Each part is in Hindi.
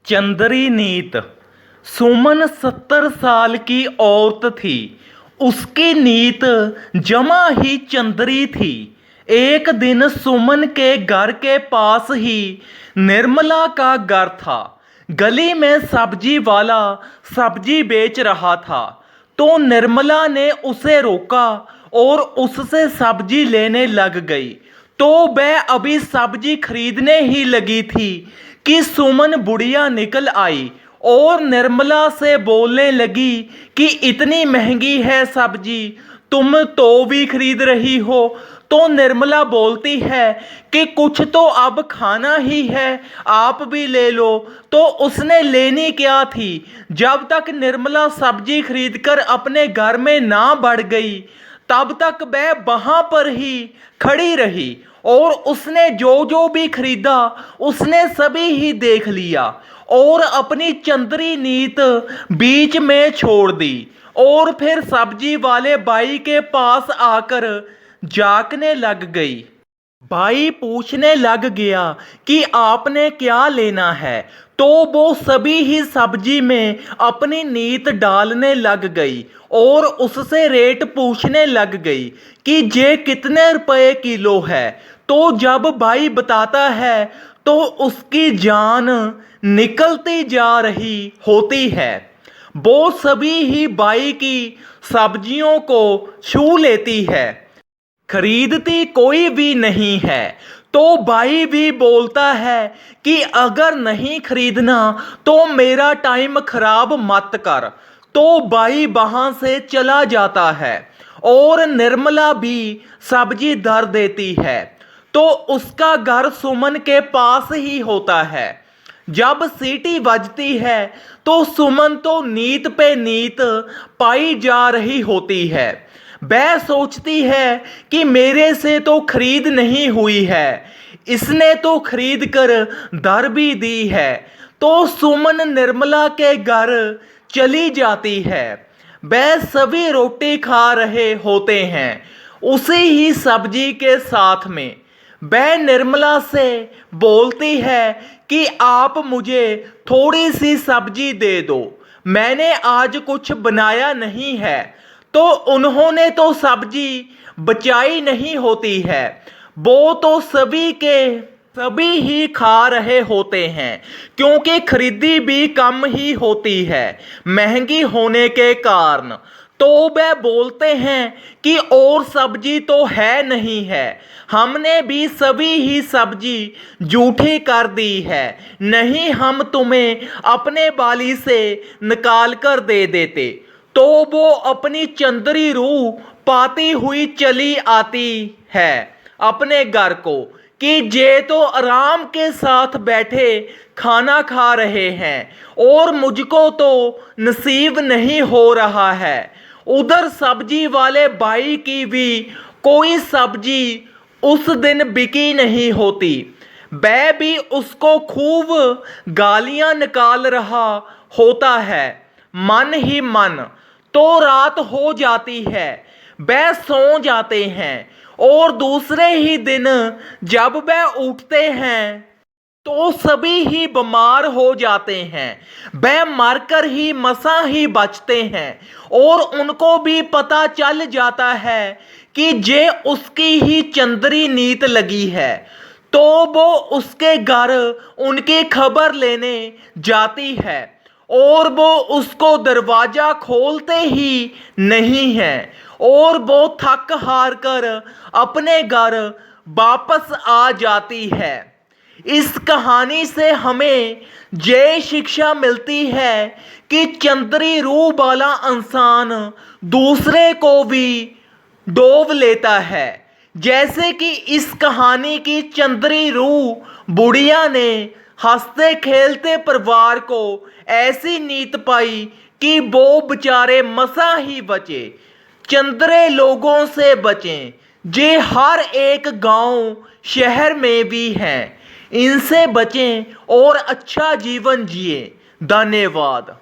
चंद्री नीत। सुमन 70 साल की औरत थी। उसकी नीत जमा ही चंद्री थी। एक दिन सुमन के घर के पास ही निर्मला का घर था। गली में सब्जी वाला सब्जी बेच रहा था, तो निर्मला ने उसे रोका और उससे सब्जी लेने लग गई। तो वह अभी सब्जी खरीदने ही लगी थी कि सुमन बुढ़िया निकल आई और निर्मला से बोलने लगी कि इतनी महंगी है सब्जी, तुम तो भी खरीद रही हो। तो निर्मला बोलती है कि कुछ तो अब खाना ही है, आप भी ले लो। तो उसने लेनी क्या थी। जब तक निर्मला सब्जी खरीदकर अपने घर में ना बढ़ गई, तब तक वह वहां पर ही खड़ी रही और उसने जो जो भी खरीदा उसने सभी ही देख लिया और अपनी चंद्री नीत बीच में छोड़ दी। और फिर सब्जी वाले भाई के पास आकर जागने लग गई। भाई पूछने लग गया कि आपने क्या लेना है। तो वो सभी ही सब्जी में अपनी नीत डालने लग गई और उससे रेट पूछने लग गई कि ये कितने रुपए किलो है। तो जब भाई बताता है तो उसकी जान निकलती जा रही होती है। वो सभी ही भाई की सब्जियों को छू लेती है, खरीदती कोई भी नहीं है। तो भाई भी बोलता है कि अगर नहीं खरीदना तो मेरा टाइम खराब मत कर। तो भाई वहां से चला जाता है और निर्मला भी सब्जी धर देती है। तो उसका घर सुमन के पास ही होता है। जब सीटी बजती है तो सुमन तो नीत पे नीत पाई जा रही होती है। वह सोचती है कि मेरे से तो खरीद नहीं हुई है, इसने तो खरीद कर धर भी दी है। तो सुमन निर्मला के घर चली जाती है। वह सभी रोटी खा रहे होते हैं उसी ही सब्जी के साथ में। वह निर्मला से बोलती है कि आप मुझे थोड़ी सी सब्जी दे दो, मैंने आज कुछ बनाया नहीं है। तो उन्होंने तो सब्जी बचाई नहीं होती है, वो तो सभी के सभी ही खा रहे होते हैं, क्योंकि खरीदी भी कम ही होती है महंगी होने के कारण। तो वह बोलते हैं कि और सब्जी तो है नहीं है, हमने भी सभी ही सब्जी जूठी कर दी है, नहीं हम तुम्हें अपने बाली से निकाल कर दे देते। तो वो अपनी चंद्री रूह पाती हुई चली आती है अपने घर को कि जे तो आराम के साथ बैठे खाना खा रहे हैं और मुझको तो नसीब नहीं हो रहा है। उधर सब्जी वाले भाई की भी कोई सब्जी उस दिन बिकी नहीं होती। वह भी उसको खूब गालियां निकाल रहा होता है मन ही मन। तो रात हो जाती है, वह सो जाते हैं और दूसरे ही दिन जब वह उठते हैं तो सभी ही बीमार हो जाते हैं। वह मरकर ही मसा ही बचते हैं और उनको भी पता चल जाता है कि जे उसकी ही चंद्री नीत लगी है। तो वो उसके घर उनकी खबर लेने जाती है और वो उसको दरवाजा खोलते ही नहीं है और वो थक हार कर अपने घर वापस आ जाती है। इस कहानी से हमें ये शिक्षा मिलती है कि चंद्री रूह वाला इंसान दूसरे को भी डोब लेता है। जैसे कि इस कहानी की चंद्री रूह बुढ़िया ने हंसते खेलते परिवार को ऐसी नीत पाई कि वो बेचारे मसा ही बचे, चंद्रे लोगों से बचें जे हर एक गांव शहर में भी हैं। इनसे बचें और अच्छा जीवन जिए। धन्यवाद।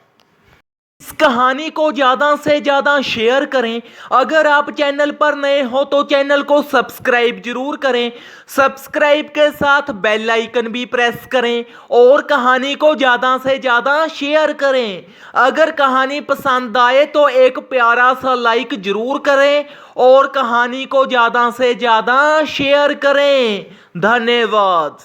इस कहानी को ज़्यादा से ज़्यादा शेयर करें। अगर आप चैनल पर नए हो तो चैनल को सब्सक्राइब जरूर करें। सब्सक्राइब के साथ बेल आइकन भी प्रेस करें और कहानी को ज़्यादा से ज़्यादा शेयर करें। अगर कहानी पसंद आए तो एक प्यारा सा लाइक जरूर करें और कहानी को ज़्यादा से ज़्यादा शेयर करें। धन्यवाद।